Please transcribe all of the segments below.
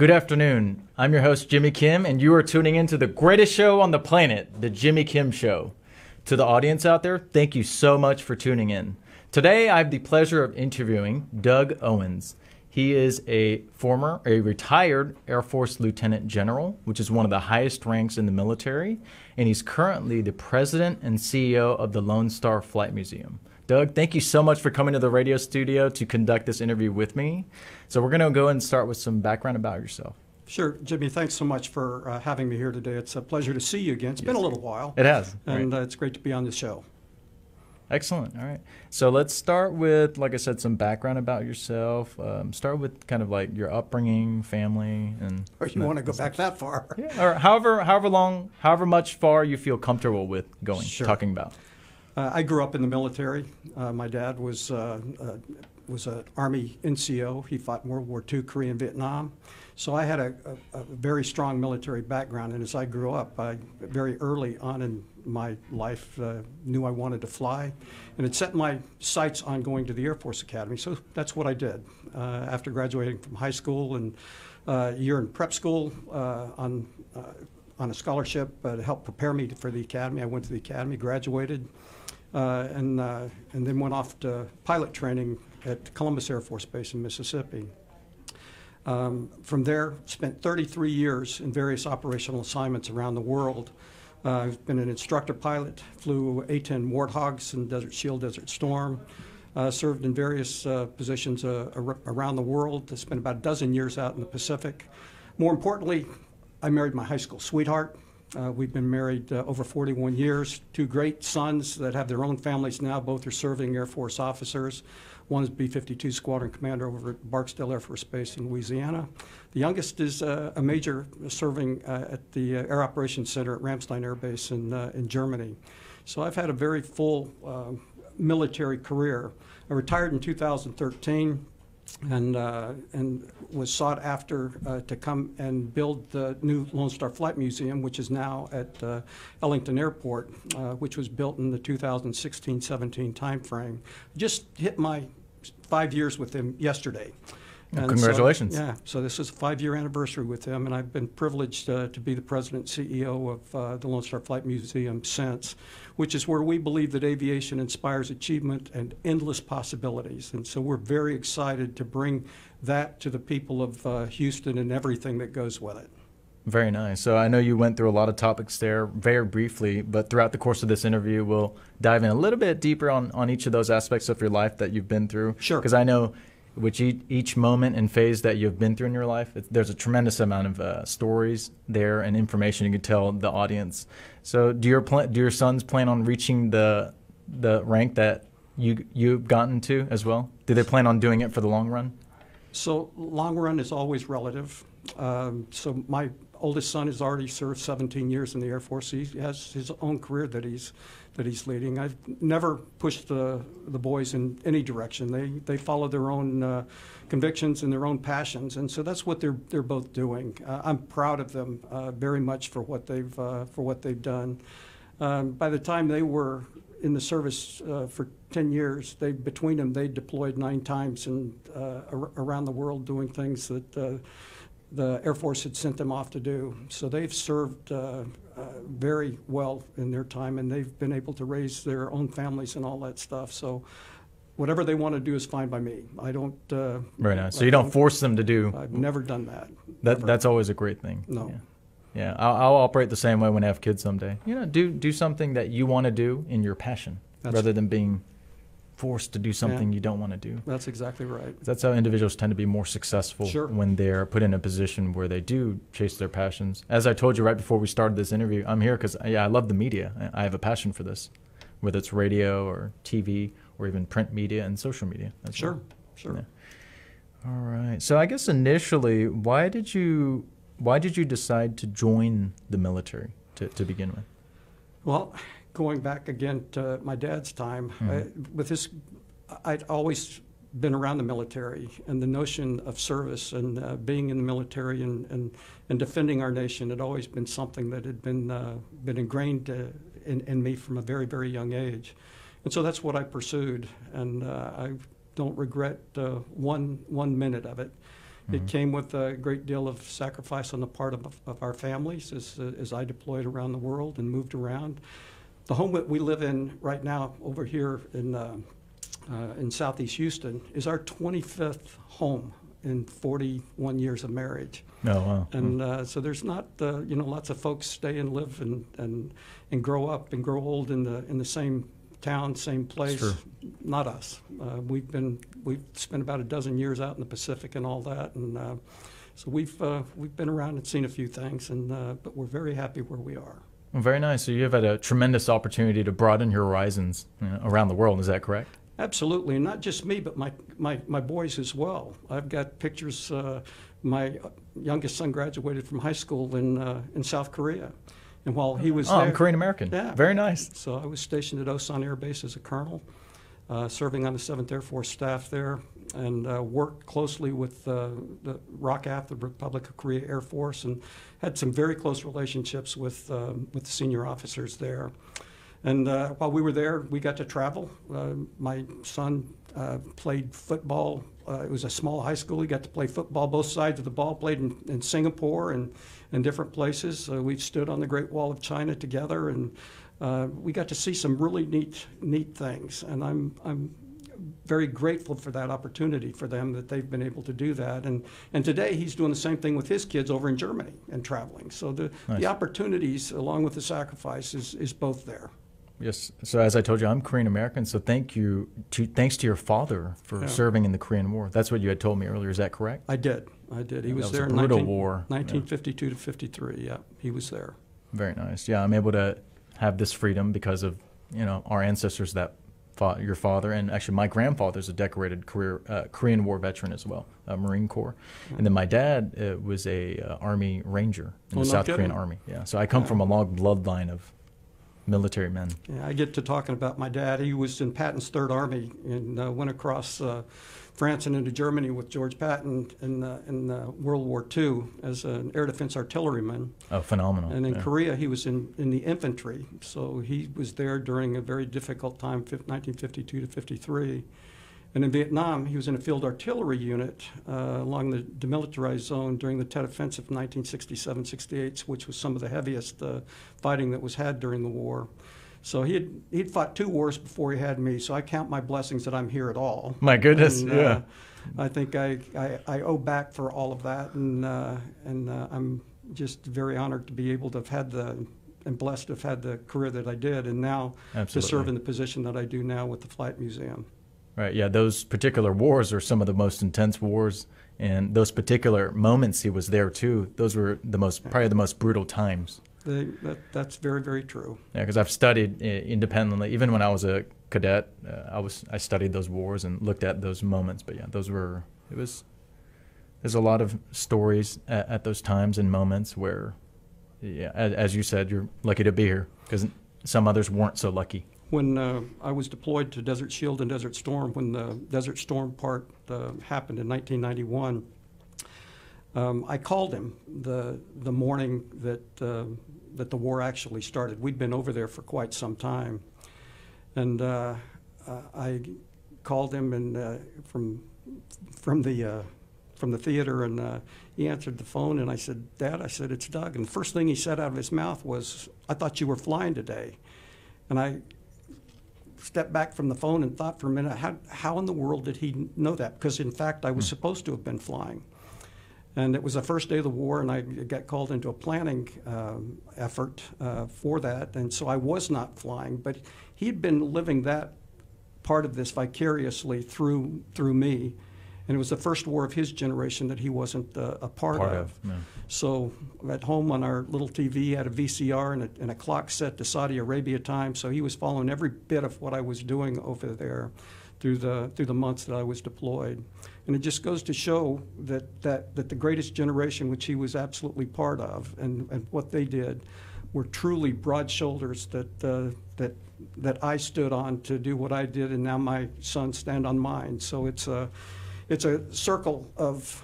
Good afternoon. I'm your host, Jimmy Kim, and you are tuning in to the greatest show on the planet, The Jimmy Kim Show. To the audience out there, thank you so much for tuning in. Today, I have the pleasure of interviewing Doug Owens. He is a retired Air Force Lieutenant General, which is one of the highest ranks in the military, and he's currently the president and CEO of the Lone Star Flight Museum. Doug, thank you so much for coming to the radio studio to conduct this interview with me. So we're going to go ahead and start with some background about yourself. Sure, Jimmy, thanks so much for having me here today. It's a pleasure to see you again. It's been a little while. It has. And it's great to be on the show. Excellent. All right. So let's start with, like I said, some background about yourself. Start with kind of like your upbringing, family, and. Or you want to go back that far? Yeah. Or however much far you feel comfortable with going, talking about. I grew up in the military. My dad was an Army NCO. He fought in World War II, Korea, and Vietnam. So I had a very strong military background. And as I grew up, I very early on in my life knew I wanted to fly, and had set my sights on going to the Air Force Academy. So that's what I did. After graduating from high school and a year in prep school on a scholarship to help prepare me for the academy, I went to the academy, graduated, and then went off to pilot training at Columbus Air Force Base in Mississippi. From there, spent 33 years in various operational assignments around the world. I've been an instructor pilot, flew A-10 Warthogs in Desert Shield, Desert Storm, served in various positions around the world, spent about a dozen years out in the Pacific. More importantly, I married my high school sweetheart. We've been married over 41 years, two great sons that have their own families now. Both are serving Air Force officers. One is B-52 Squadron Commander over at Barksdale Air Force Base in Louisiana. The youngest is a major serving at the Air Operations Center at Ramstein Air Base in Germany. So I've had a very full military career. I retired in 2013. And was sought after to come and build the new Lone Star Flight Museum, which is now at Ellington Airport, which was built in the 2016-17 timeframe. Just hit my 5 years with him yesterday. And congratulations. So this is a 5-year anniversary with him, and I've been privileged to be the president and CEO of the Lone Star Flight Museum since, which is where we believe that aviation inspires achievement and endless possibilities. And so we're very excited to bring that to the people of Houston and everything that goes with it. Very nice. So I know you went through a lot of topics there very briefly, but throughout the course of this interview, we'll dive in a little bit deeper on each of those aspects of your life that you've been through. Sure. Because I know which each moment and phase that you've been through in your life, there's a tremendous amount of stories there and information you can tell the audience. So do your sons plan on reaching the rank that you've gotten to as well? Do they plan on doing it for the long run? So long run is always relative. So my oldest son has already served 17 years in the Air Force. He has his own career that he's leading. I've never pushed the boys in any direction. They follow their own convictions and their own passions, and so that's what they're both doing. I'm proud of them very much for what they've done. By the time they were in the service for 10 years, between them they deployed 9 times and around the world doing things that the Air Force had sent them off to do. So they've served very well in their time, and they've been able to raise their own families and all that stuff. So whatever they want to do is fine by me. I don't. Very nice. So you don't force them to do. I've never done that. That's always a great thing. No. Yeah. I'll operate the same way when I have kids someday. Do something that you want to do in your passion, rather than being forced to do something you don't want to do. That's exactly right. That's how individuals tend to be more successful when they're put in a position where they do chase their passions. As I told you right before we started this interview, I'm here because I love the media. I have a passion for this, whether it's radio or TV or even print media and social media. Sure. Yeah. All right. So I guess initially, why did you decide to join the military to begin with? Well, going back again to my dad's time, I'd always been around the military, and the notion of service and being in the military and defending our nation had always been something that had been ingrained in me from a very, very young age. And so that's what I pursued, and I don't regret one minute of it. It came with a great deal of sacrifice on the part of our families as I deployed around the world and moved around. The home that we live in right now over here in Southeast Houston is our 25th home in 41 years of marriage. Oh, wow. And so there's not, lots of folks stay and live and grow up and grow old in the same town, same place. Sure. Not us. We've spent about a dozen years out in the Pacific and all that, and so we've been around and seen a few things, but we're very happy where we are. Well, very nice. So you've had a tremendous opportunity to broaden your horizons around the world. Is that correct? Absolutely, and not just me, but my boys as well. I've got pictures. My youngest son graduated from high school in South Korea, and while he was there, I'm Korean American. Yeah, very nice. So I was stationed at Osan Air Base as a colonel, serving on the 7th Air Force staff there, and worked closely with the ROCAF, the Republic of Korea Air Force, and had some very close relationships with the senior officers there. And while we were there, we got to travel. My son played football. It was a small high school. He got to play football both sides of the ball, played in Singapore and different places. We stood on the Great Wall of China together, and we got to see some really neat things. And I'm very grateful for that opportunity for them, that they've been able to do that. And today he's doing the same thing with his kids over in Germany and traveling. So the opportunities, along with the sacrifice, is both there. Yes. So as I told you, I'm Korean American. So thanks to your father for serving in the Korean War. That's what you had told me earlier. Is that correct? I did. He was there in brutal war. 1952 to 53. Yeah, he was there. Very nice. Yeah, I'm able to have this freedom because of our ancestors that fought your father, and actually my grandfather's a decorated Korean War veteran as well, Marine Corps, and then my dad was a Army Ranger in the South Korean Army. Yeah. So I come from a long bloodline of military men. Yeah, I get to talking about my dad. He was in Patton's Third Army and went across France and into Germany with George Patton in World War II as an air defense artilleryman. Oh, phenomenal. And in Korea, he was in the infantry. So he was there during a very difficult time, 1952 to 53. And in Vietnam, he was in a field artillery unit along the demilitarized zone during the Tet Offensive of 1967-68, which was some of the heaviest fighting that was had during the war. So he'd fought 2 wars before he had me, so I count my blessings that I'm here at all. My goodness, and, yeah. I think I owe back for all of that, and I'm just very honored to be able to have had and blessed to have had the career that I did, and now to serve in the position that I do now with the Flight Museum. Right, yeah, those particular wars are some of the most intense wars, and those particular moments he was there too, those were probably the most brutal times. That's very, very true. Yeah, because I've studied independently. Even when I was a cadet, I studied those wars and looked at those moments. But yeah, there's a lot of stories at those times and moments where, yeah, as you said, you're lucky to be here because some others weren't so lucky. When I was deployed to Desert Shield and Desert Storm, when the Desert Storm part happened in 1991, I called him the morning that the war actually started. We'd been over there for quite some time, and I called him and from the theater, and he answered the phone, and I said, "Dad," I said, "it's Doug." And the first thing he said out of his mouth was, "I thought you were flying today," and I stepped back from the phone and thought for a minute, how in the world did he know that? Because in fact, I was supposed to have been flying. And it was the first day of the war, and I got called into a planning effort for that, and so I was not flying. But he had been living that part of this vicariously through me, and it was the first war of his generation that he wasn't a part of. Yeah. So at home on our little TV, he had a VCR and a clock set to Saudi Arabia time, so he was following every bit of what I was doing over there through the months that I was deployed. And it just goes to show that the greatest generation, which he was absolutely part of, and what they did, were truly broad shoulders that I stood on to do what I did, and now my sons stand on mine. So it's a circle of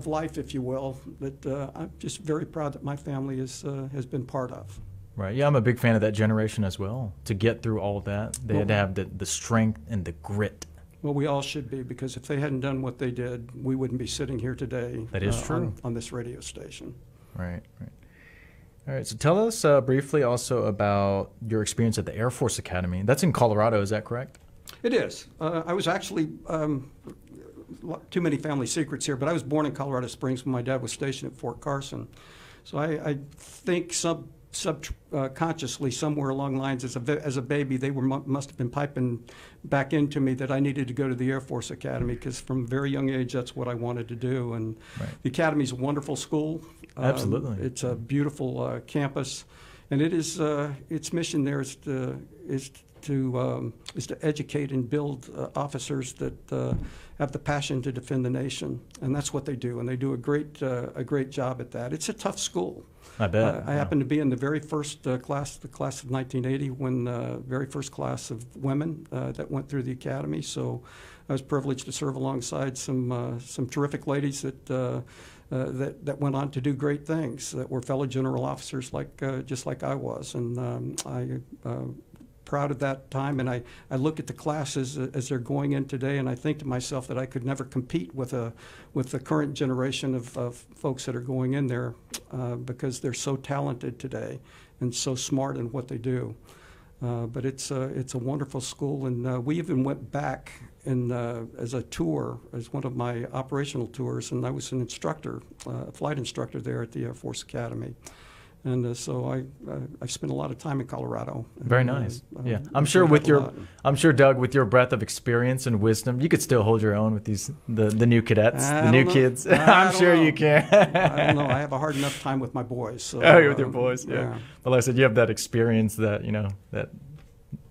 life, if you will, that I'm just very proud that my family has been part of. Right. Yeah, I'm a big fan of that generation as well. To get through all of that, they had to have the strength and the grit Well, we all should be, because if they hadn't done what they did, we wouldn't be sitting here today. That is true. On this radio station. Right. All right, so tell us briefly also about your experience at the Air Force Academy. That's in Colorado, is that correct? It is. I was actually, too many family secrets here, but I was born in Colorado Springs when my dad was stationed at Fort Carson. So I think subconsciously, somewhere along the lines, as a baby, they must have been piping back into me that I needed to go to the Air Force Academy, because from a very young age, that's what I wanted to do. And the Academy is a wonderful school. Absolutely. It's a beautiful campus, and it is its mission there is to educate and build officers that have the passion to defend the nation, and that's what they do. And they do a great job at that. It's a tough school. I bet. I happened to be in the very first class, the class of 1980, when the very first class of women that went through the academy. So I was privileged to serve alongside some terrific ladies that went on to do great things, that were fellow general officers just like I was. And proud of that time, and I look at the classes as they're going in today, and I think to myself that I could never compete with the current generation of folks that are going in there, because they're so talented today and so smart in what they do. But it's a wonderful school, and we even went back as a tour, as one of my operational tours, and I was an instructor, a flight instructor there at the Air Force Academy. And so I've spent a lot of time in Colorado. Very nice. Yeah, I'm sure Doug, with your breadth of experience and wisdom, you could still hold your own with the new cadets, the new kids. I'm sure you can. I don't know. I have a hard enough time with my boys. So, with your boys, yeah. But like I said, you have that experience that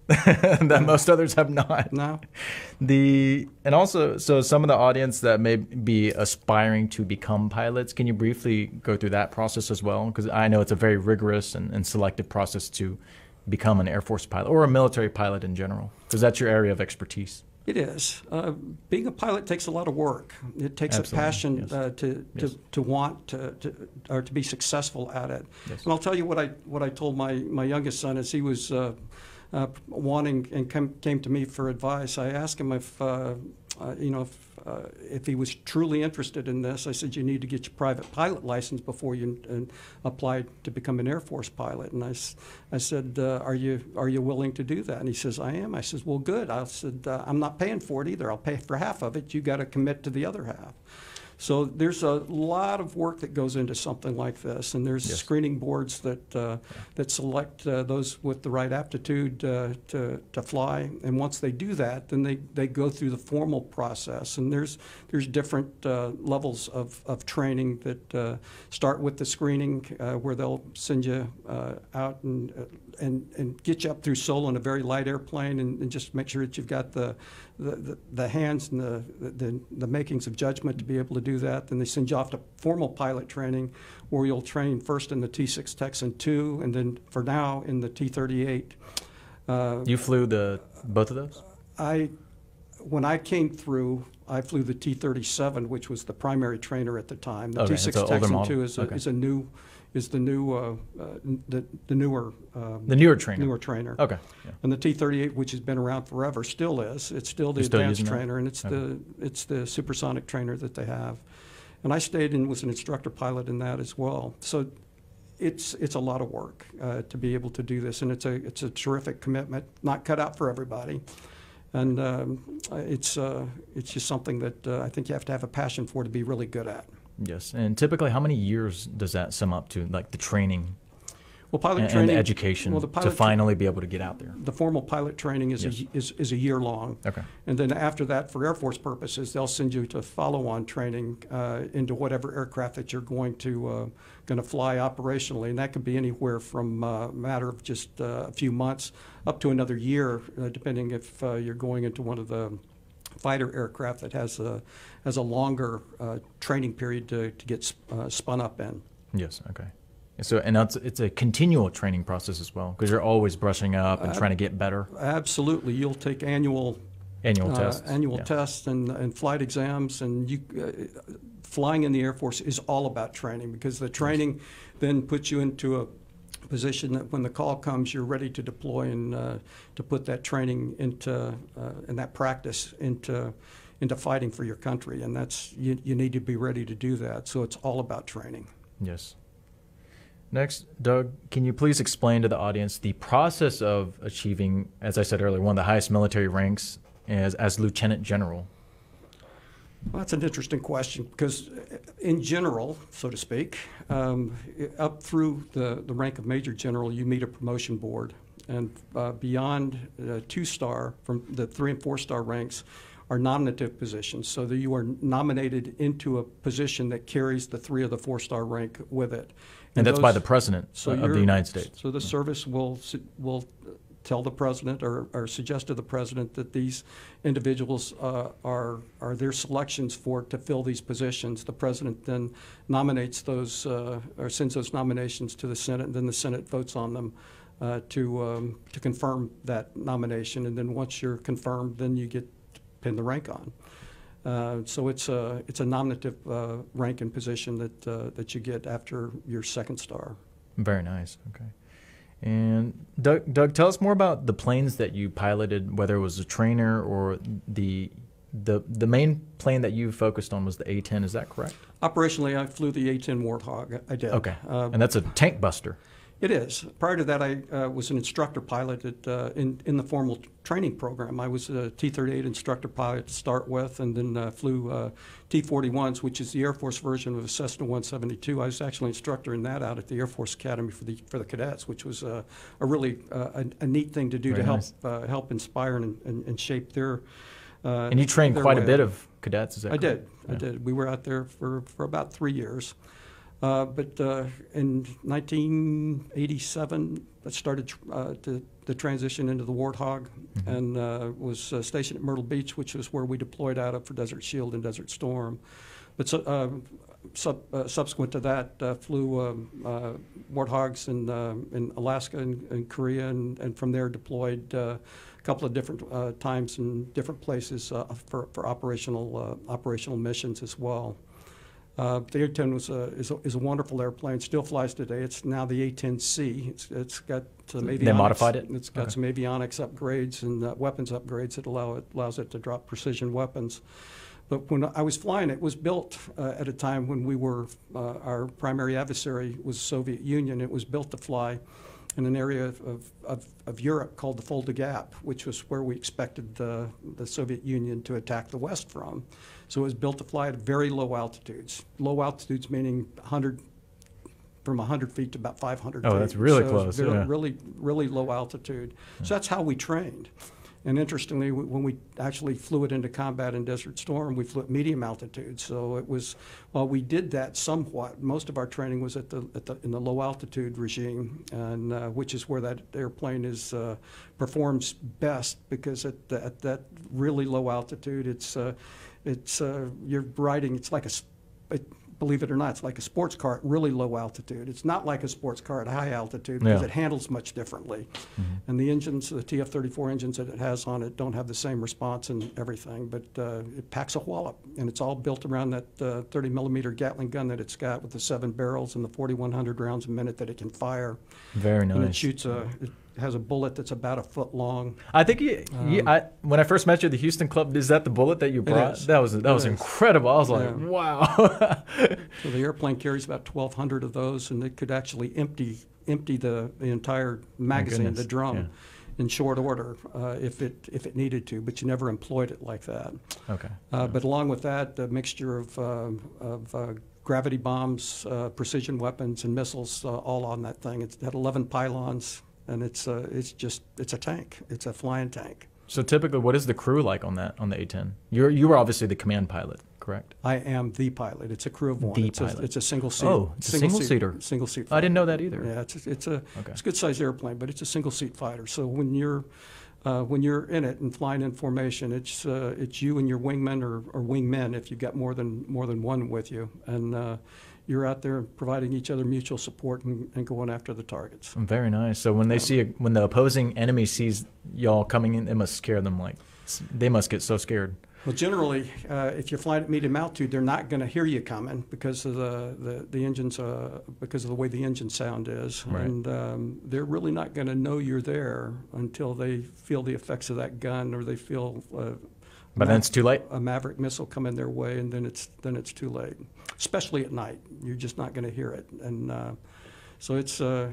that most others have not. No. And also, so some of the audience that may be aspiring to become pilots, can you briefly go through that process as well? Because I know it's a very rigorous and selective process to become an Air Force pilot or a military pilot in general, because that's your area of expertise. It is. Being a pilot takes a lot of work. It takes a passion to want to be successful at it. Yes. And I'll tell you what I told my youngest son as he was wanting and came to me for advice. I asked him if he was truly interested in this. I said, you need to get your private pilot license before you apply to become an Air Force pilot. And I said, are you willing to do that? And he says, I am. I says, well, good. I said, I'm not paying for it either. I'll pay for half of it. You got to commit to the other half. So there's a lot of work that goes into something like this, and there's screening boards that select those with the right aptitude to fly. And once they do that, then they go through the formal process. And there's different levels of training that start with the screening, where they'll send you out and get you up through Seoul in a very light airplane, and just make sure that you've got the hands and the makings of judgment to be able to do that. Then they send you off to formal pilot training, where you'll train first in the T-6 Texan II, and then for now in the T-38. You flew both of those? When I came through, I flew the T-37, which was the primary trainer at the time. The T-6 Texan II is the newer trainer. Okay. Yeah. And the T-38, which has been around forever, still is. It's still the advanced trainer, and it's the supersonic trainer that they have. And I stayed and was an instructor pilot in that as well. So it's a lot of work to be able to do this, and it's a terrific commitment, not cut out for everybody. And it's just something that I think you have to have a passion for to be really good at. Yes, and typically, how many years does that sum up to, like the training? Well, pilot training and the education to finally be able to get out there. The formal pilot training is a year long. Okay. And then after that, for Air Force purposes, they'll send you to follow-on training into whatever aircraft that you're going to fly operationally, and that could be anywhere from a matter of just a few months up to another year, depending if you're going into one of the fighter aircraft that has a longer training period to get spun up in. Yes. Okay. So, and it's a continual training process as well, because you're always brushing up and trying to get better. Absolutely. You'll take annual tests and flight exams, and flying in the Air Force is all about training, because the training then puts you into a position that when the call comes, you're ready to deploy and to put that training into and that practice into fighting for your country. And that's you need to be ready to do that. So it's all about training. Yes. Next, Doug, can you please explain to the audience the process of achieving, as I said earlier, one of the highest military ranks as Lieutenant General? Well, that's an interesting question because in general, so to speak, up through the rank of Major General, you meet a promotion board. And beyond 2-star, from the 3- and 4-star ranks, are nominative positions, so that you are nominated into a position that carries the 3 or the 4-star rank with it. And that's by the President of the United States. So the service will tell the President or suggest to the President that these individuals are their selections to fill these positions. The President then nominates those or sends those nominations to the Senate, and then the Senate votes on them to confirm that nomination. And then once you're confirmed, then you get pin the rank on. So it's a nominative rank and position that you get after your 2nd star. Very nice. Okay. And Doug, tell us more about the planes that you piloted, whether it was a trainer or the main plane that you focused on was the A-10. Is that correct? Operationally, I flew the A-10 Warthog. I did. Okay. And that's a tank buster. It is. Prior to that, I was an instructor pilot in the formal training program. I was a T-38 instructor pilot to start with, and then flew T-41s, which is the Air Force version of a Cessna 172. I was actually an instructor in that out at the Air Force Academy for the cadets, which was a really a neat thing to do. Very to nice. help inspire and shape their. And you trained quite a bit of cadets, is that correct? I did. Yeah. I did. We were out there for about 3 years. But in 1987, I started the transition into the Warthog, and was stationed at Myrtle Beach, which is where we deployed out of for Desert Shield and Desert Storm. But subsequent to that, flew Warthogs in Alaska and Korea, and from there deployed a couple of different times in different places for operational missions as well. The A-10 is a wonderful airplane. Still flies today. It's now the A-10C. It's got some avionics. They modified it. It's got some avionics upgrades and weapons upgrades that allows it to drop precision weapons. But when I was flying, it was built at a time when we were our primary adversary was the Soviet Union. It was built to fly in an area of Europe called the Fulda Gap, which was where we expected the Soviet Union to attack the West from. So it was built to fly at very low altitudes. Low altitudes meaning from 100 feet to about 500 feet. Oh, that's really so close. Yeah. Really low altitude. Yeah. So that's how we trained. And interestingly, when we actually flew it into combat in Desert Storm, we flew at medium altitude. So it was, while we did that somewhat, most of our training was in the low altitude regime, and which is where that airplane performs best, because at that really low altitude, you're riding. It's like believe it or not, it's like a sports car at really low altitude. It's not like a sports car at high altitude because it handles much differently. And the engines, the TF-34 engines that it has on it, don't have the same response and everything, but it packs a wallop. And it's all built around that 30-millimeter Gatling gun that it's got with the 7 barrels and the 4,100 rounds a minute that it can fire. Very nice. And it shoots it has a bullet that's about a foot long. I think when I first met you at the Houston Club, is that the bullet that you brought? That was incredible. I was like, wow. So the airplane carries about 1,200 of those, and it could actually empty the entire magazine, the drum, in short order if it needed to. But you never employed it like that. Okay. But along with that, the mixture of gravity bombs, precision weapons, and missiles all on that thing. It had 11 pylons. And it's a tank. It's a flying tank. So typically, what is the crew like on the A-10? You were obviously the command pilot, correct? I am the pilot. It's a crew of one. It's a single seat. Oh, it's a single seater. Single seat. I didn't know that either. Yeah, it's a good sized airplane, but it's a single seat fighter. So when you're in it and flying in formation, it's you and your wingman or wingmen if you've got more than one with you, and you're out there providing each other mutual support and going after the targets. Very nice. So when when the opposing enemy sees y'all coming in, it must scare them. They must get so scared. Well, generally, if you're flying at medium altitude, they're not going to hear you coming because of the engines, because of the way the engine sound is, Right. and they're really not going to know you're there until they feel the effects of that gun, or they feel. But then it's too late. A Maverick missile coming their way, and then it's too late. Especially at night, you're just not going to hear it, and so it's a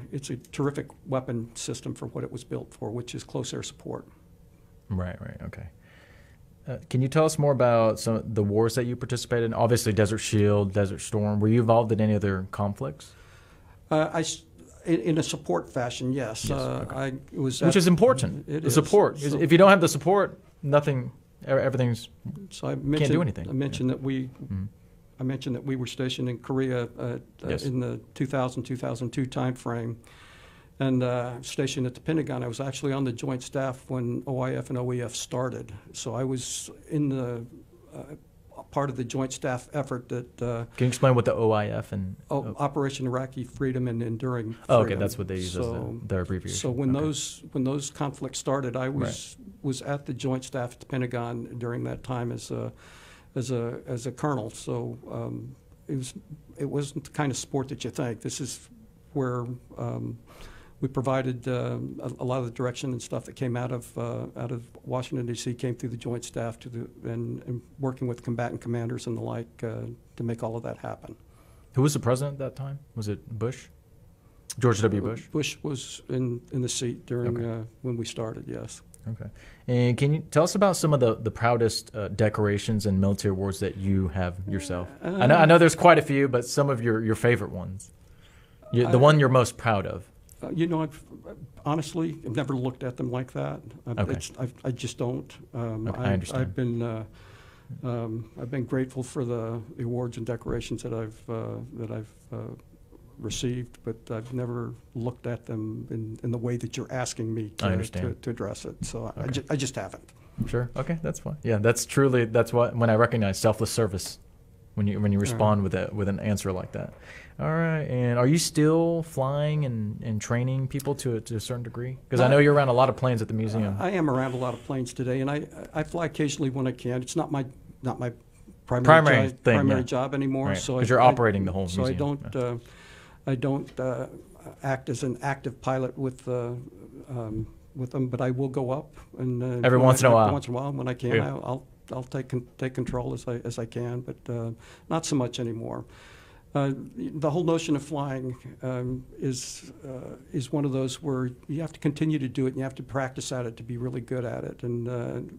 terrific weapon system for what it was built for, which is close air support. Right. Okay. Can you tell us more about some of the wars that you participated in? Obviously, Desert Shield, Desert Storm. Were you involved in any other conflicts? In a support fashion, yes. Okay. Which is important. The support. So, if you don't have the support, everything's can't do anything. I mentioned that we. Mm-hmm. I mentioned that we were stationed in Korea yes. in the 2000-2002 timeframe, and stationed at the Pentagon. I was actually on the joint staff when OIF and OEF started. So I was in the part of the joint staff effort that. Can you explain what the OIF and? Operation Iraqi Freedom and Enduring Freedom. Oh, okay, that's what they use as their abbreviation. So when those conflicts started, I was at the joint staff at the Pentagon during that time as a colonel. So it wasn't the kind of sport that you think. This is where we provided a lot of the direction and stuff that came out of Washington D.C. came through the joint staff and working with combatant commanders and the like to make all of that happen. Who was the president at that time? Was it Bush? George W. Bush? Bush was in the seat during when we started. Yes. Okay. And can you tell us about some of the proudest decorations and military awards that you have yourself? I know there's quite a few, but some of your favorite ones. The one you're most proud of. Honestly, I've never looked at them like that. I just don't. I understand. I've been grateful for the awards and decorations that I've received, but I've never looked at them in the way that you're asking me to address it. So I just haven't. Sure. Okay, that's fine. Yeah, that's what when I recognize selfless service when you respond with an answer like that. All right. And are you still flying and training people to a certain degree? Because I know you're around a lot of planes at the museum. I am around a lot of planes today, and I fly occasionally when I can. It's not my primary job anymore. Right. So because you're operating the whole museum. So I don't act as an active pilot with them, but I will go up and every once in a while. Every once in a while, when I can, I'll take control as I can, but not so much anymore. The whole notion of flying is one of those where you have to continue to do it, and you have to practice at it to be really good at it. And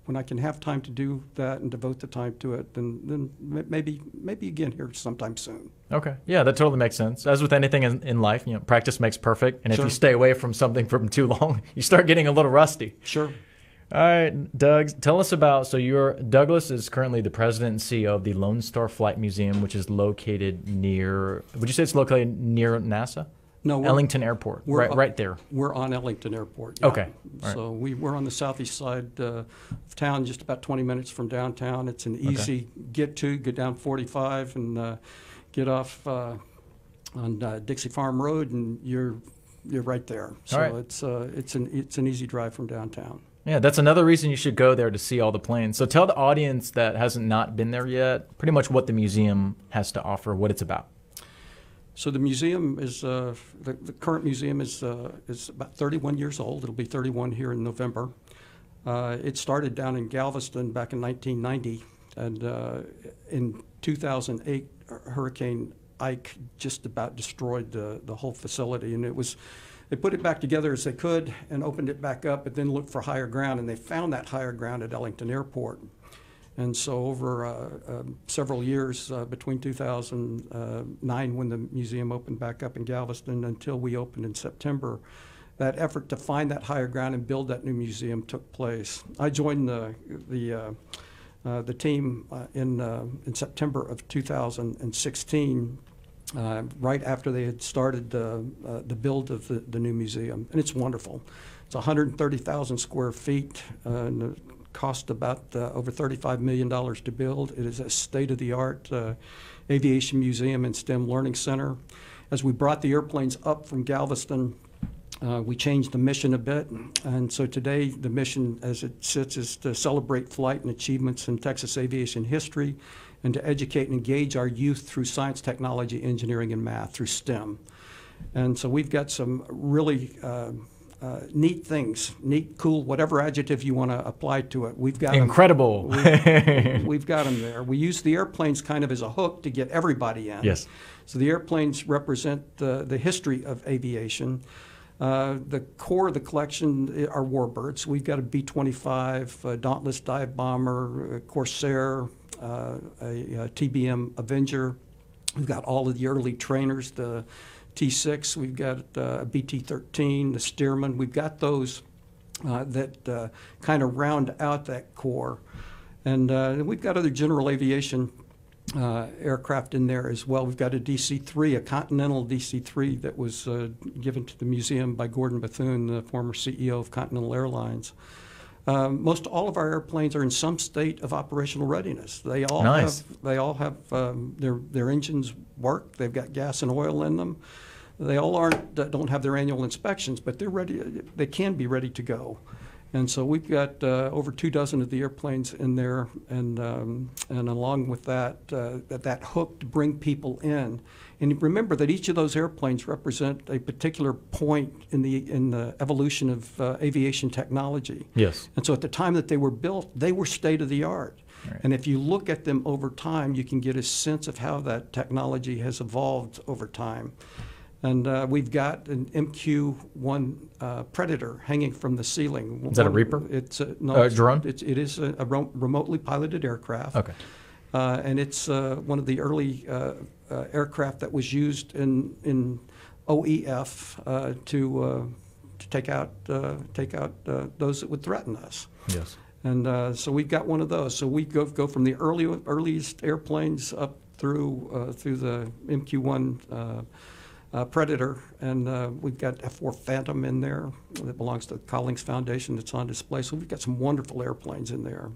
when I can have time to do that and devote the time to it, then maybe again here sometime soon. Okay. Yeah, that totally makes sense. As with anything in life, practice makes perfect. And if you stay away from something for too long, you start getting a little rusty. Sure. All right, Doug, tell us about, Douglas is currently the president and CEO of the Lone Star Flight Museum, which is located near, would you say it's located near NASA? No, Ellington Airport, right there. We're on Ellington Airport. Yeah. Okay. Right. So we're on the southeast side of town, just about 20 minutes from downtown. It's an easy get down 45 and get off on Dixie Farm Road, and you're right there. So it's an easy drive from downtown. Yeah, that's another reason you should go there to see all the planes. So tell the audience that hasn't not been there yet pretty much what the museum has to offer, what it's about. So the museum is the current museum is about 31 years old. It'll be 31 here in November. It started down in Galveston back in 1990, and in 2008, Hurricane Ike just about destroyed the whole facility, and they put it back together as they could and opened it back up, but then looked for higher ground, and they found that higher ground at Ellington Airport. And so over several years, between 2009, when the museum opened back up in Galveston, until we opened in September, that effort to find that higher ground and build that new museum took place. I joined the team in September of 2016, right after they had started the build of the new museum, and it's wonderful. It's 130,000 square feet, and it cost about over $35 million to build. It is a state-of-the-art aviation museum and STEM learning center. As we brought the airplanes up from Galveston We changed the mission a bit, and so today the mission as it sits is to celebrate flight and achievements in Texas aviation history and to educate and engage our youth through science, technology, engineering, and math, through STEM. And so we've got some really neat things, neat, cool, whatever adjective you want to apply to it. We've got incredible. We've got them there. We use the airplanes kind of as a hook to get everybody in. Yes. So the airplanes represent the history of aviation. The core of the collection are warbirds. We've got a B-25, Dauntless dive bomber, Corsair, a TBM Avenger. We've got all of the early trainers, the T6. We've got a BT-13, the Stearman. We've got those that kind of round out that core. And we've got other general aviation aircraft in there as well. We've got a DC-3, a Continental DC-3 that was given to the museum by Gordon Bethune, the former CEO of Continental Airlines. Most all of our airplanes are in some state of operational readiness. They all have their engines work. They've got gas and oil in them. They all don't have their annual inspections, but they're ready. They can be ready to go. And so we've got over 24 of the airplanes in there, and along with that, that hook to bring people in. And remember that each of those airplanes represent a particular point in the evolution of aviation technology. Yes. And so at the time that they were built, they were state of the art. Right. And if you look at them over time, you can get a sense of how that technology has evolved over time. And we've got an MQ-1 Predator hanging from the ceiling. Is that a Reaper? It's a drone? It is a remotely piloted aircraft. Okay. And it's one of the early aircraft that was used in OEF to take out those that would threaten us. Yes. And so we've got one of those. So we go from the earliest airplanes up through the MQ-1 Predator, and we've got F-4 Phantom in there that belongs to the Collings Foundation that's on display. So we've got some wonderful airplanes in there.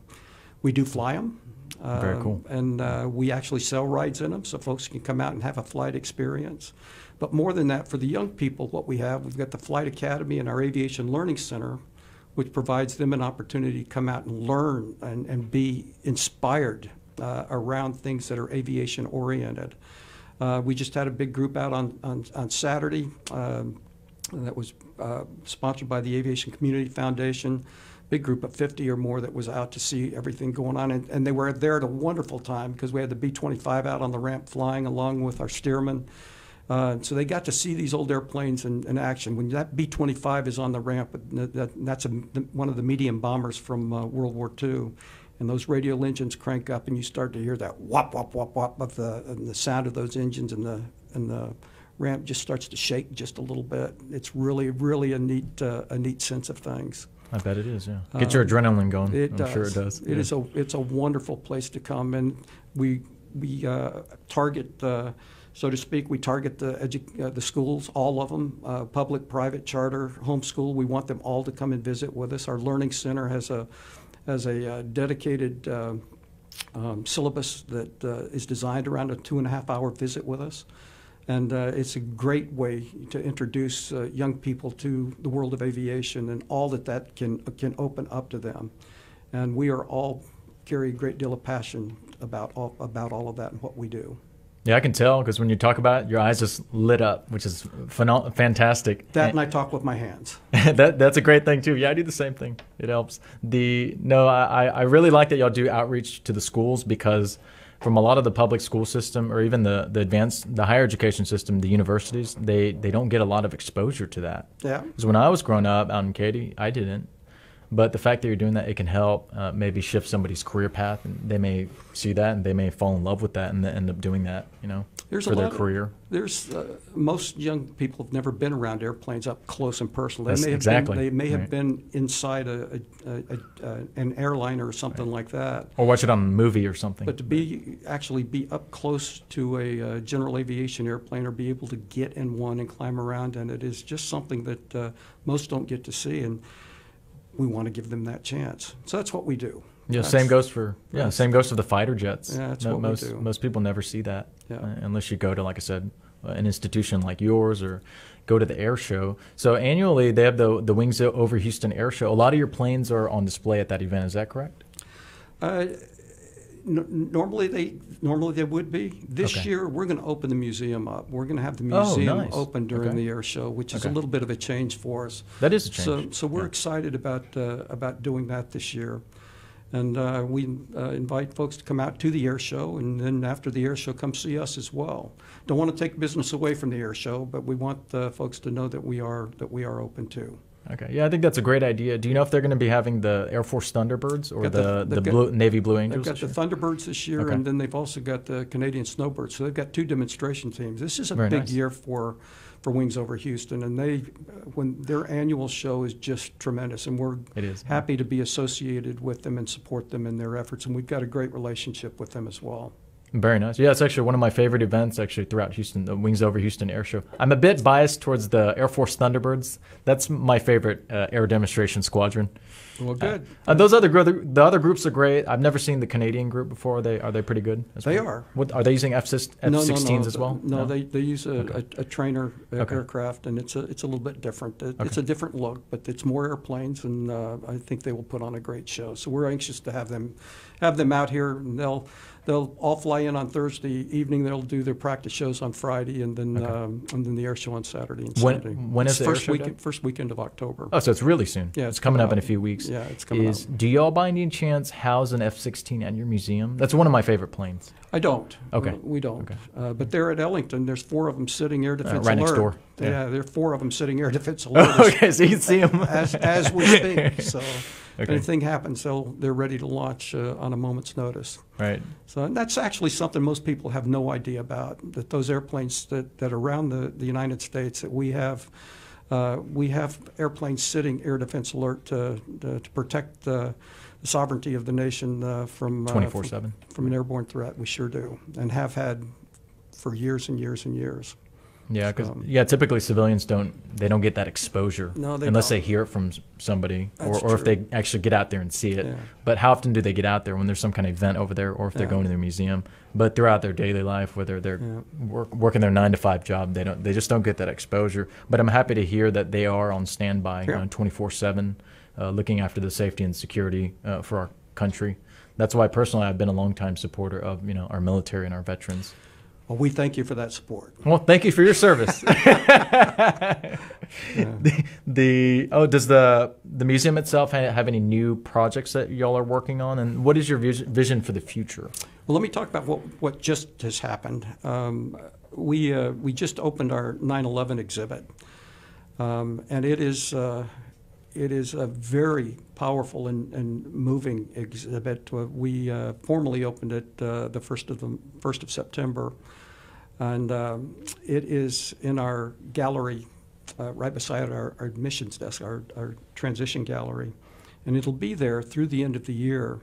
We do fly them. Very cool. And we actually sell rides in them so folks can come out and have a flight experience. But more than that, for the young people, what we've got the Flight Academy and our Aviation Learning Center, which provides them an opportunity to come out and learn and be inspired around things that are aviation oriented. We just had a big group out on Saturday that was sponsored by the Aviation Community Foundation. Big group of 50 or more that was out to see everything going on. And they were there at a wonderful time because we had the B-25 out on the ramp flying along with our Stearman. So they got to see these old airplanes in action. When that B-25 is on the ramp, that's one of the medium bombers from World War II. And those radial engines crank up, and you start to hear that whop, whop, whop, whop of the sound of those engines, and the ramp just starts to shake just a little bit. It's really, really a neat sense of things. I bet it is. Yeah, get your adrenaline going. I'm sure it does. It's a wonderful place to come, and we target, so to speak, we target the schools, all of them, public, private, charter, homeschool. We want them all to come and visit with us. Our learning center has a dedicated syllabus that is designed around a 2.5-hour visit with us. And it's a great way to introduce young people to the world of aviation and all that can open up to them. And we are all carry a great deal of passion about all of that and what we do. Yeah, I can tell because when you talk about it, your eyes just lit up, which is fantastic. That and I talk with my hands. That's a great thing too. Yeah, I do the same thing. It helps. I really like that y'all do outreach to the schools because from a lot of the public school system or even the higher education system, the universities, they don't get a lot of exposure to that. Yeah. Because when I was growing up out in Katy, I didn't. But the fact that you're doing that, it can help maybe shift somebody's career path, and they may see that and they may fall in love with that and end up doing that, for their career. Most young people have never been around airplanes up close and personal. Exactly. They may have been inside an airliner or something like that. Or watch it on a movie or something. But to actually be up close to a general aviation airplane or be able to get in one and climb around in it is just something that most don't get to see. And we want to give them that chance. So that's what we do. Yeah, same goes for the fighter jets. Yeah, that's what we do. Most people never see that unless you go to, like I said, an institution like yours or go to the air show. So annually they have the Wings Over Houston Air Show. A lot of your planes are on display at that event. Is that correct? Normally they would be. This year we're going to open the museum up. We're going to have the museum open during the air show, which is a little bit of a change for us. That is a change. So we're excited about doing that this year. And we invite folks to come out to the air show, and then after the air show, come see us as well. Don't want to take business away from the air show, but we want folks to know that we are open too. Okay, yeah, I think that's a great idea. Do you know if they're going to be having the Air Force Thunderbirds or the Navy Blue Angels? They've got the Thunderbirds this year, and then they've also got the Canadian Snowbirds. So they've got 2 demonstration teams. This is a big year for Wings Over Houston, and when their annual show is just tremendous, and we're happy to be associated with them and support them in their efforts, and we've got a great relationship with them as well. Very nice. Yeah, it's actually one of my favorite events throughout Houston, the Wings Over Houston Air Show. I'm a bit biased towards the Air Force Thunderbirds. That's my favorite air demonstration squadron. Well, good. The other groups are great. I've never seen the Canadian group before. Are they pretty good? They are. Are they using F-16s as well? No, they use a trainer aircraft, and it's a little bit different. It's a different look, but it's more airplanes, and I think they will put on a great show. So we're anxious to have them out here, and they'll all fly in on Thursday evening. They'll do their practice shows on Friday, and then the air show on Saturday and Sunday. When is the first air show weekend? First weekend of October. Oh, so it's really soon. Yeah, it's coming up in a few weeks. Yeah, it's coming up. Do y'all by any chance house an F-16 at your museum? That's one of my favorite planes. I don't. Okay. We don't. Okay. But they're at Ellington. There's 4 of them sitting air defense alert. Right next door. Yeah, there are 4 of them sitting air defense alert. Okay, so you can see them as we speak. So if anything happens, they're ready to launch on a moment's notice. Right. So that's actually something most people have no idea about, that those airplanes that are around the United States, that we have airplanes sitting air defense alert to protect the sovereignty of the nation from 24/7 from an airborne threat. We sure do, and have had for years and years and years. Yeah, because typically civilians don't get that exposure unless they hear it from somebody, or if they actually get out there and see it. Yeah. But how often do they get out there? When there's some kind of event over there, or if they're going to their museum. But throughout their daily life, whether they're working their 9-to-5 job, they just don't get that exposure. But I'm happy to hear that they are on standby 24/7, looking after the safety and security for our country. That's why personally I've been a longtime supporter of our military and our veterans. Well, we thank you for that support. Well, thank you for your service. Does the museum itself have any new projects that y'all are working on, and what is your vision for the future? Well, let me talk about what just has happened. We just opened our 9/11 exhibit, and it is a very powerful and moving exhibit. We formally opened it the 1st of September, and it is in our gallery right beside our admissions desk, our transition gallery, and it'll be there through the end of the year.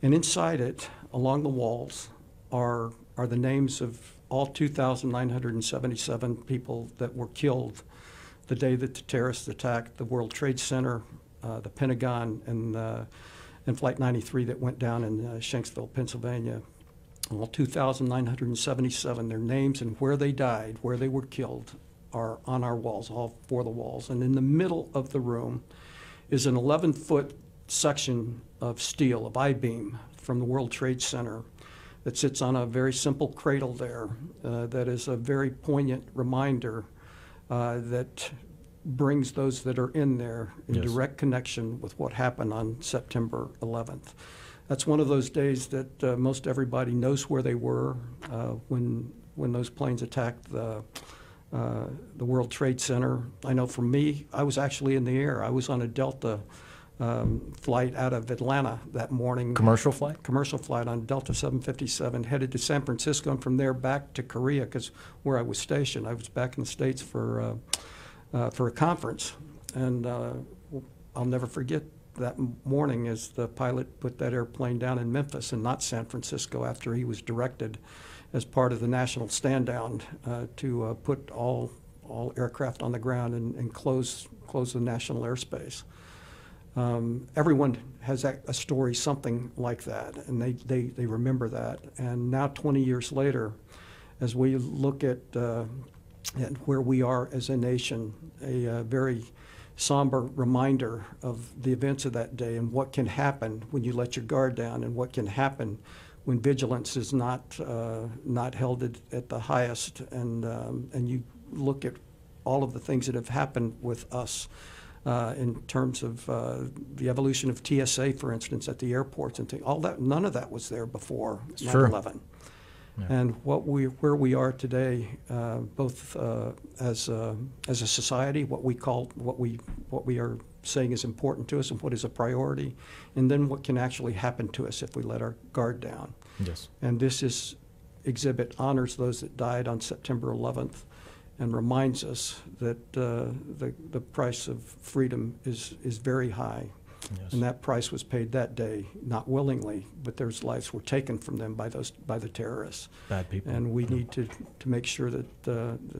And inside it, along the walls, are the names of all 2,977 people that were killed the day that the terrorists attacked the World Trade Center, the Pentagon, and Flight 93 that went down in Shanksville, Pennsylvania. All 2,977, their names and where they died, where they were killed, are on our walls, all 4 of the walls. And in the middle of the room is an 11-foot section of steel, of I-beam, from the World Trade Center that sits on a very simple cradle there that is a very poignant reminder that brings those that are in there in direct connection with what happened on September 11th. That's one of those days that most everybody knows where they were when those planes attacked the World Trade Center. I know for me, I was actually in the air. I was on a Delta flight out of Atlanta that morning. Commercial flight? Commercial flight on Delta 757, headed to San Francisco, and from there back to Korea, because where I was stationed, I was back in the States for a conference. And I'll never forget that morning as the pilot put that airplane down in Memphis and not San Francisco, after he was directed as part of the national stand down to put all aircraft on the ground and close the national airspace. Everyone has a story, something like that, and they remember that. And now 20 years later, as we look at where we are as a nation, a very somber reminder of the events of that day and what can happen when you let your guard down, and what can happen when vigilance is not held at the highest, and you look at all of the things that have happened with us in terms of the evolution of TSA, for instance, at the airports and things. All that, none of that was there before 9/11. Yeah. And where we are today, both as a society, what we are saying is important to us and what is a priority, and then what can actually happen to us if we let our guard down. Yes. And this exhibit honors those that died on September 11th, and reminds us that the price of freedom is very high. Yes. And that price was paid that day, not willingly, but their lives were taken from them by the terrorists. Bad people. And we need to make sure that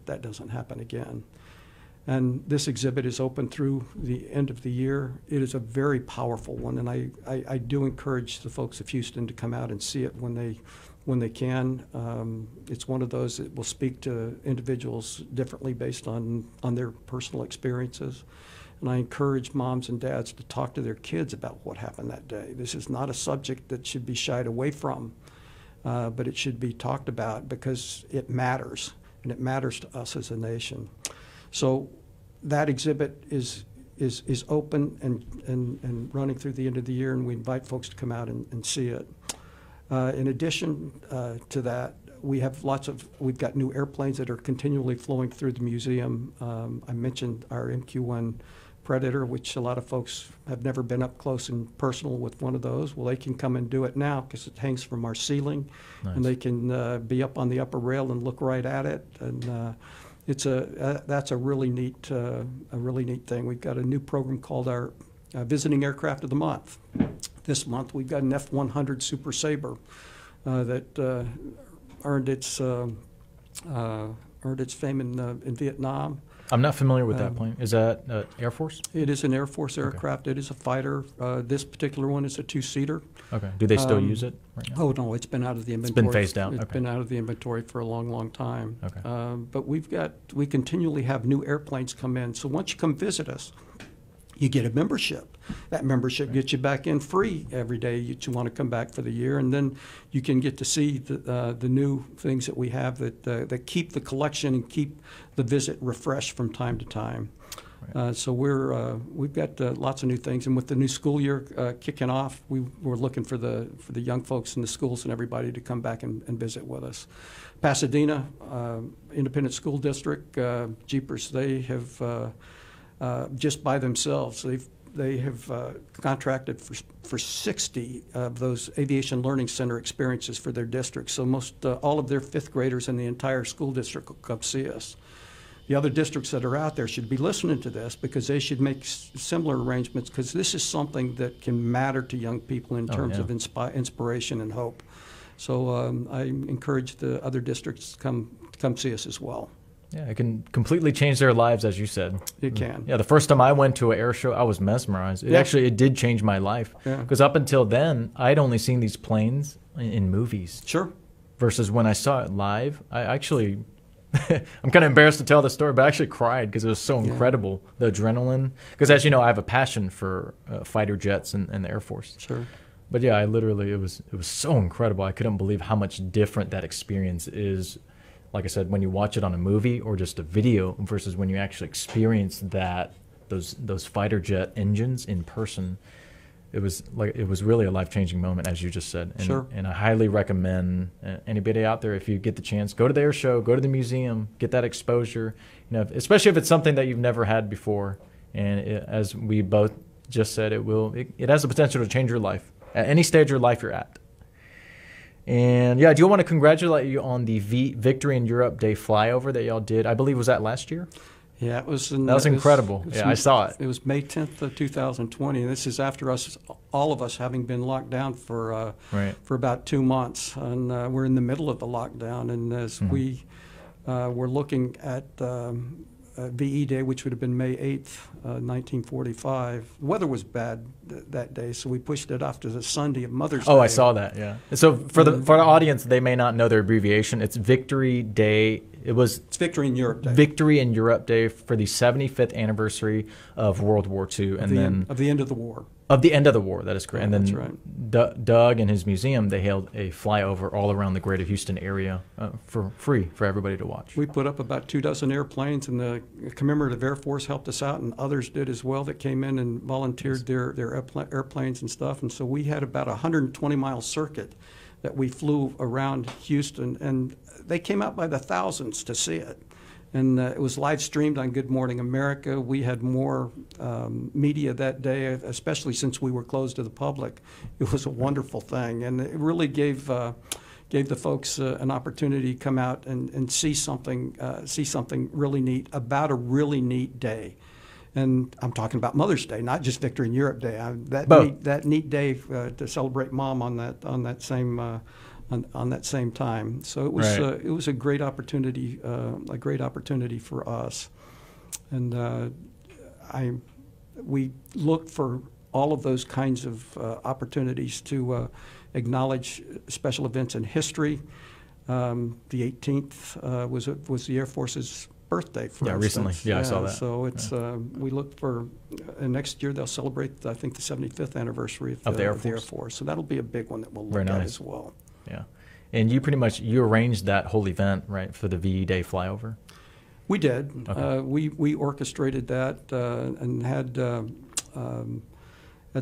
that doesn't happen again. And this exhibit is open through the end of the year. It is a very powerful one, and I do encourage the folks of Houston to come out and see it when they can. It's one of those that will speak to individuals differently based on their personal experiences. And I encourage moms and dads to talk to their kids about what happened that day. This is not a subject that should be shied away from, but it should be talked about because it matters, and it matters to us as a nation. So that exhibit is open and running through the end of the year, and we invite folks to come out and see it. In addition to that, we've got new airplanes that are continually flowing through the museum. I mentioned our MQ-1 Predator, which a lot of folks have never been up close and personal with one of those. Well, they can come and do it now because it hangs from our ceiling. Nice. And they can be up on the upper rail and look right at it. And that's a really neat thing. We've got a new program called our Visiting Aircraft of the Month. This month we've got an F-100 Super Sabre that earned its fame in Vietnam. I'm not familiar with that plane. Is that Air Force? It is an Air Force aircraft. Okay. It is a fighter. This particular one is a two-seater. Okay. Do they still use it right now? Oh, no, it's been out of the inventory. It's been phased out. It's been out of the inventory for a long, long time. Okay. But we continually have new airplanes come in. So once you come visit us, you get a membership. That membership gets you back in free every day you want to come back for the year, and then you can get to see the new things that we have that keep the collection and keep the visit refreshed from time to time. Right. So we've got lots of new things, and with the new school year kicking off, we're looking for the young folks in the schools and everybody to come back and visit with us. Pasadena Independent School District, Jeepers, they have. Just by themselves, they have contracted for 60 of those Aviation Learning Center experiences for their district. So most all of their fifth graders in the entire school district will come see us. The other districts that are out there should be listening to this because they should make similar arrangements, because this is something that can matter to young people in terms of inspiration and hope. So I encourage the other districts to come see us as well. Yeah, it can completely change their lives, as you said. It can. Yeah, the first time I went to an air show, I was mesmerized. It did change my life. Because up until then, I'd only seen these planes in movies. Sure. Versus when I saw it live, I actually, I'm kind of embarrassed to tell the story, but I actually cried because it was so incredible, the adrenaline. Because as you know, I have a passion for fighter jets and the Air Force. Sure. But yeah, it was so incredible. I couldn't believe how much different that experience is. Like I said, when you watch it on a movie or just a video versus when you actually experience those fighter jet engines in person, it was really a life-changing moment, as you just said. And, sure. And I highly recommend anybody out there, if you get the chance, go to the air show, go to the museum, get that exposure. You know, especially if it's something that you've never had before. And as we both just said, it has the potential to change your life at any stage of your life you're at. And yeah, I do want to congratulate you on the Victory in Europe Day flyover that y'all did. I believe, was that last year? Yeah, it was. That was incredible. I saw it. It was May 10th of 2020, and this is after all of us having been locked down for about 2 months, and we're in the middle of the lockdown. And as we were looking at VE Day, which would have been May 8th, 1945. The weather was bad that day, so we pushed it off to the Sunday of Mother's Day. Oh, I saw that. Yeah. So for the audience, they may not know their abbreviation. It's Victory Day. It's Victory in Europe Day. Victory in Europe Day for the 75th anniversary of World War II, and then of the end of the war. Of the end of the war, that is correct. Yeah, and that's then right. Doug and his museum, they held a flyover all around the greater Houston area for free for everybody to watch. We put up about 24 airplanes, and the Commemorative Air Force helped us out, and others did as well that came in and volunteered their airplanes and stuff. And so we had about a 120-mile circuit that we flew around Houston, and they came out by the thousands to see it. And it was live streamed on Good Morning America. We had more media that day, especially since we were closed to the public. It was a wonderful thing, and it really gave the folks an opportunity to come out and see something really neat about a really neat day. And I'm talking about Mother's Day, not just Victory in Europe Day. That neat day to celebrate Mom on that same time. So it was Right. It was a great opportunity for us, and we looked for all of those kinds of opportunities to acknowledge special events in history. The 18th was the Air Force's birthday, for instance. Recently. Yeah, I saw that. So it's we look for next year they'll celebrate, I think, the 75th anniversary of the Air Force. So that'll be a big one that we'll look at as well. Yeah, and you arranged that whole event, right, for the VE Day flyover? We did. Okay. We orchestrated that and had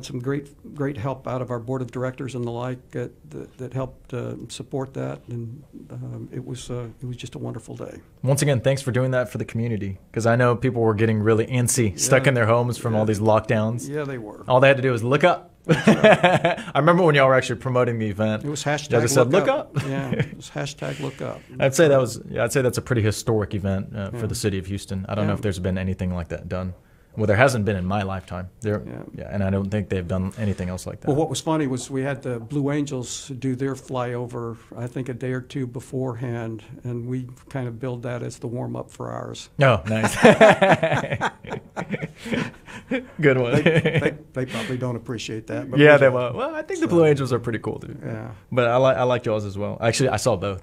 some great help out of our board of directors and the like that helped support that, and it was just a wonderful day. Once again, thanks for doing that for the community, because I know people were getting really antsy, stuck in their homes from all these lockdowns. Yeah, they were. All they had to do was look up. I remember when y'all were actually promoting the event. It was hashtag y'all just said, look up. Yeah, it was hashtag look up. I'd say that's a pretty historic event for the city of Houston. I don't know if there's been anything like that done. Well, there hasn't been in my lifetime. And I don't think they've done anything else like that. Well, what was funny was we had the Blue Angels do their flyover, I think, a day or two beforehand, and we kind of billed that as the warm-up for ours. Oh, nice. Good one. They probably don't appreciate that. But yeah, they will. Well, I think the Blue Angels are pretty cool, too. Yeah. But I like yours as well. Actually, I saw both.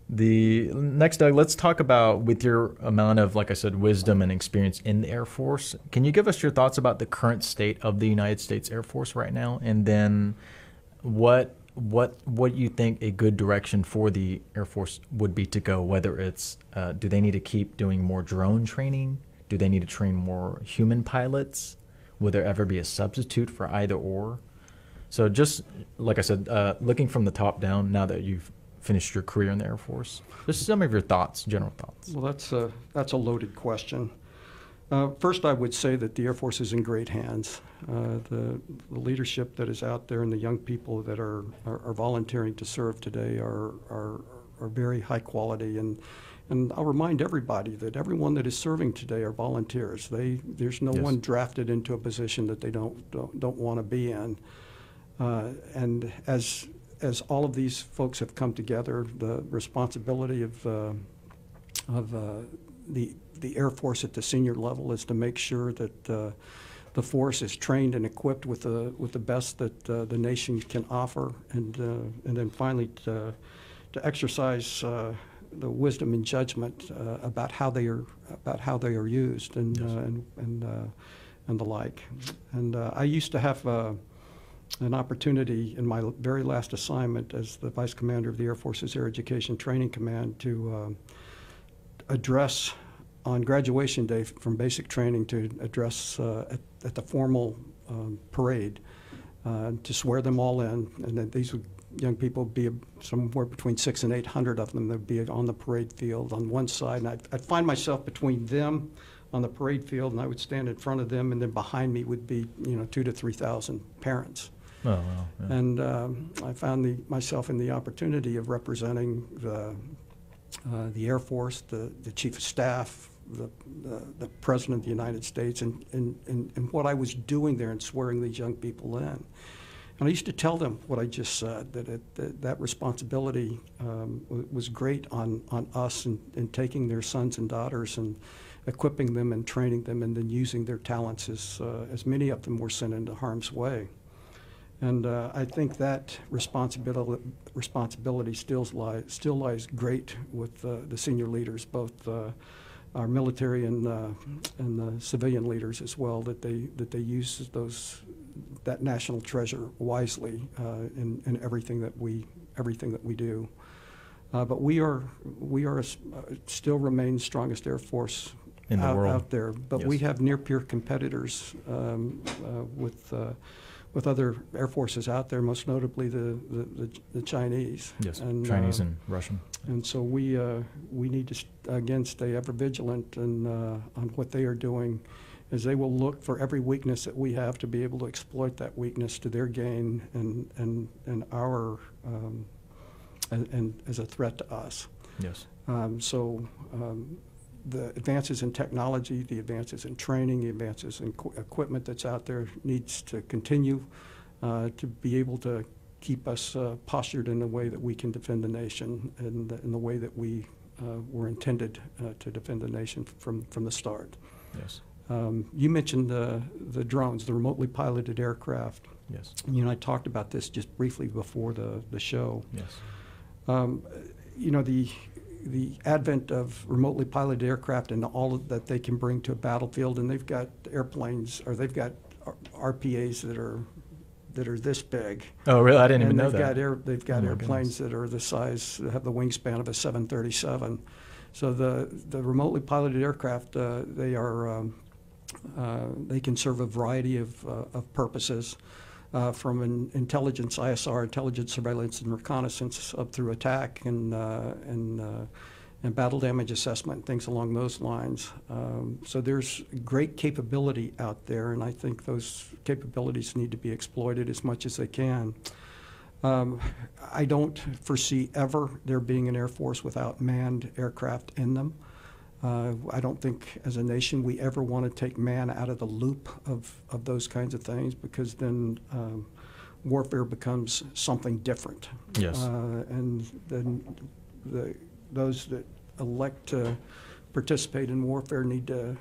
The next, Doug, let's talk about, with your amount of, like I said, wisdom and experience in the Air Force, can you give us your thoughts about the current state of the United States Air Force right now, and then what you think a good direction for the Air Force would be to go? Whether it's do they need to keep doing more drone training? Do they need to train more human pilots? Will there ever be a substitute for either or? So just like I said, looking from the top down, now that you've finished your career in the Air Force, just some of your thoughts, general thoughts. Well, that's a loaded question. First, I would say that the Air Force is in great hands. The leadership that is out there and the young people that are volunteering to serve today are very high quality. And I'll remind everybody that everyone that is serving today are volunteers. There's no one drafted into a position that they don't want to be in. And as all of these folks have come together, the responsibility of the Air Force at the senior level is to make sure that the force is trained and equipped with the best that the nation can offer, and then finally to exercise the wisdom and judgment about how they are used and the like. And I used to have an opportunity in my very last assignment as the Vice Commander of the Air Force's Air Education Training Command to address on graduation day from basic training, to address at the formal parade, to swear them all in, and that these young people would be somewhere between 600 and 800 of them that would be on the parade field on one side, and I'd find myself between them on the parade field, and I would stand in front of them, and then behind me would be 2,000 to 3,000 parents. Oh, wow. Yeah. And I found myself in the opportunity of representing the Air Force, the Chief of Staff, the President of the United States, and what I was doing there and swearing these young people in. And I used to tell them what I just said, that responsibility was great on us in taking their sons and daughters and equipping them and training them and then using their talents as many of them were sent into harm's way. And I think that responsibility still lies great with the senior leaders, both our military and the civilian leaders as well, that they use that national treasure wisely in everything that we do. But we still remain strongest Air Force in the world out there. But yes. We have near peer competitors with other air forces out there, most notably the Chinese. Yes, and, Chinese and Russian. And so we need to again stay ever vigilant on what they are doing, as they will look for every weakness that we have to be able to exploit that weakness to their gain and our and as a threat to us. Yes. The advances in technology, the advances in training, the advances in equipment that's out there needs to continue to be able to keep us postured in the way that we can defend the nation and in the way that we were intended to defend the nation from the start. Yes. You mentioned the drones, the remotely piloted aircraft. Yes. You know, I talked about this just briefly before the show. Yes. You know, the advent of remotely piloted aircraft and all that they can bring to a battlefield, and they've got airplanes, or they've got RPAs that are this big. Oh, really? I didn't even know that. They've got airplanes that are the size, have the wingspan of a 737. So the remotely piloted aircraft, they can serve a variety of purposes. From an intelligence, ISR, intelligence, surveillance, and reconnaissance, up through attack and battle damage assessment, things along those lines. So there's great capability out there, and I think those capabilities need to be exploited as much as they can. I don't foresee ever there being an Air Force without manned aircraft in them. I don't think as a nation we ever want to take man out of the loop of those kinds of things, because then warfare becomes something different. Yes. And then those that elect to participate in warfare need to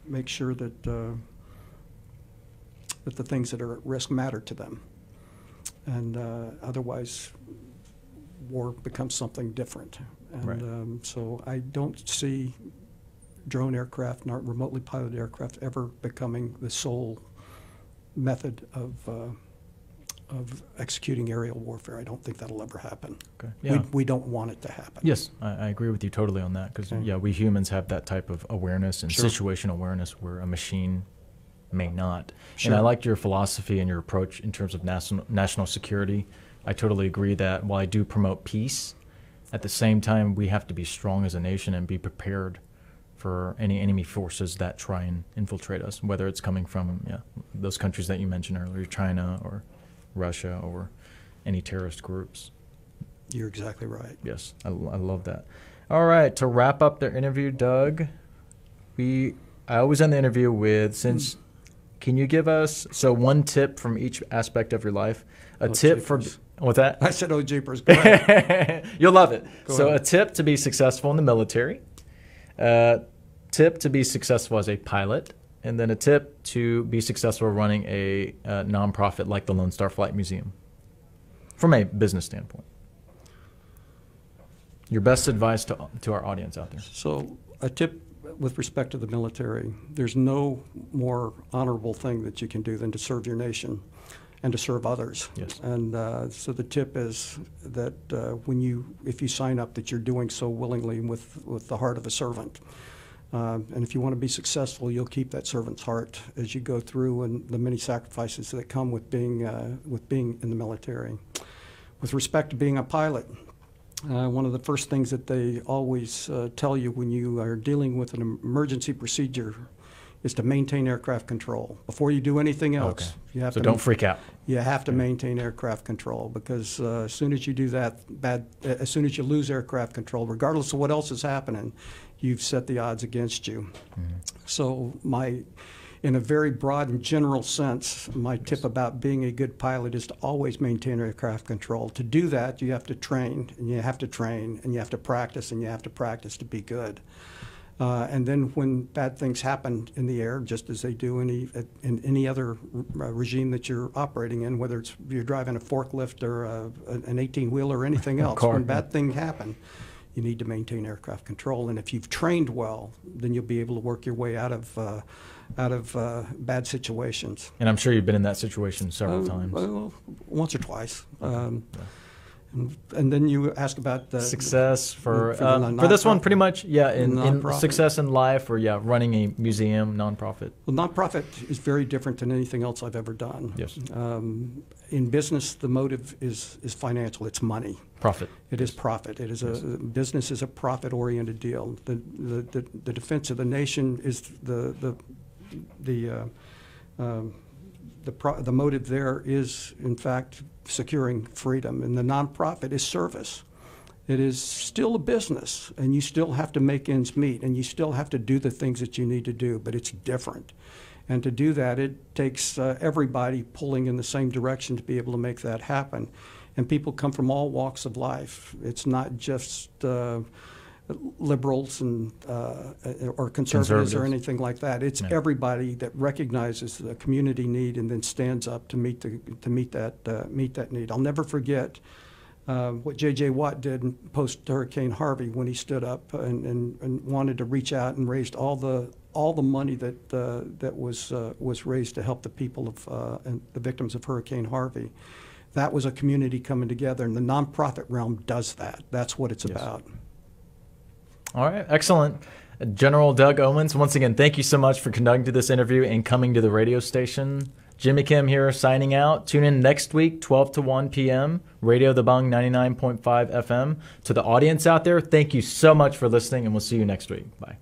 make sure that the things that are at risk matter to them. And otherwise, war becomes something different. And right. So I don't see drone aircraft nor remotely piloted aircraft ever becoming the sole method of executing aerial warfare. I don't think that'll ever happen. Okay. Yeah. We don't want it to happen. Yes, I agree with you totally on that, because yeah, we humans have that type of awareness and Sure. situational awareness where a machine may not. Sure. And I liked your philosophy and your approach in terms of national security. I totally agree that while I do promote peace, at the same time we have to be strong as a nation and be prepared for any enemy forces that try and infiltrate us, whether it's coming from those countries that you mentioned earlier, China or Russia or any terrorist groups. You're exactly right. Yes, I love that. All right, to wrap up their interview, Doug, I always end the interview with, can you give us one tip from each aspect of your life? What's that? I said, oh, jeepers. Go ahead. You'll love it. Go ahead. ahead. A tip to be successful in the military, tip to be successful as a pilot, and then a tip to be successful running a nonprofit like the Lone Star Flight Museum from a business standpoint. Your best advice to our audience out there. So a tip with respect to the military, there's no more honorable thing that you can do than to serve your nation and to serve others. Yes. And so the tip is that if you sign up, that you're doing so willingly with the heart of a servant. And if you want to be successful, you'll keep that servant's heart as you go through and the many sacrifices that come with being in the military. With respect to being a pilot, one of the first things that they always tell you when you are dealing with an emergency procedure is to maintain aircraft control. Before you do anything else, you have to don't freak out. You have to maintain aircraft control, because as soon as you do that, as soon as you lose aircraft control, regardless of what else is happening, you've set the odds against you. Mm-hmm. So in a very broad and general sense, my tip about being a good pilot is to always maintain aircraft control. To do that, you have to train, and you have to train, and you have to practice, and you have to practice to be good. And then when bad things happen in the air, just as they do in any other regime that you're operating in, whether it's you're driving a forklift or an 18-wheeler or anything else, when bad things happen, you need to maintain aircraft control. And if you've trained well, then you'll be able to work your way out of bad situations. And I'm sure you've been in that situation several times. Well, once or twice. And then you ask about the success for this one, pretty much, in success in life, or running a museum, nonprofit. Well, nonprofit is very different than anything else I've ever done. Yes. In business, the motive is financial. It's money. Profit. It is profit. It is business is a profit-oriented deal. The defense of the nation is the motive there is, in fact, securing freedom, and the nonprofit is service. It is still a business, and you still have to make ends meet, and you still have to do the things that you need to do, but it's different. And to do that, it takes everybody pulling in the same direction to be able to make that happen. And people come from all walks of life. It's not just liberals and or conservatives or anything like that. It's everybody that recognizes the community need and then stands up to meet that need. I'll never forget what J.J. Watt did post Hurricane Harvey when he stood up and wanted to reach out and raised all the money that was raised to help the people of and the victims of Hurricane Harvey. That was a community coming together, and the nonprofit realm does that. That's what it's about. All right, excellent. General Doug Owens, once again, thank you so much for conducting this interview and coming to the radio station. Jimmy Kim here signing out. Tune in next week, 12 to 1 p.m., Radio The Bung 99.5 FM. To the audience out there, thank you so much for listening, and we'll see you next week. Bye.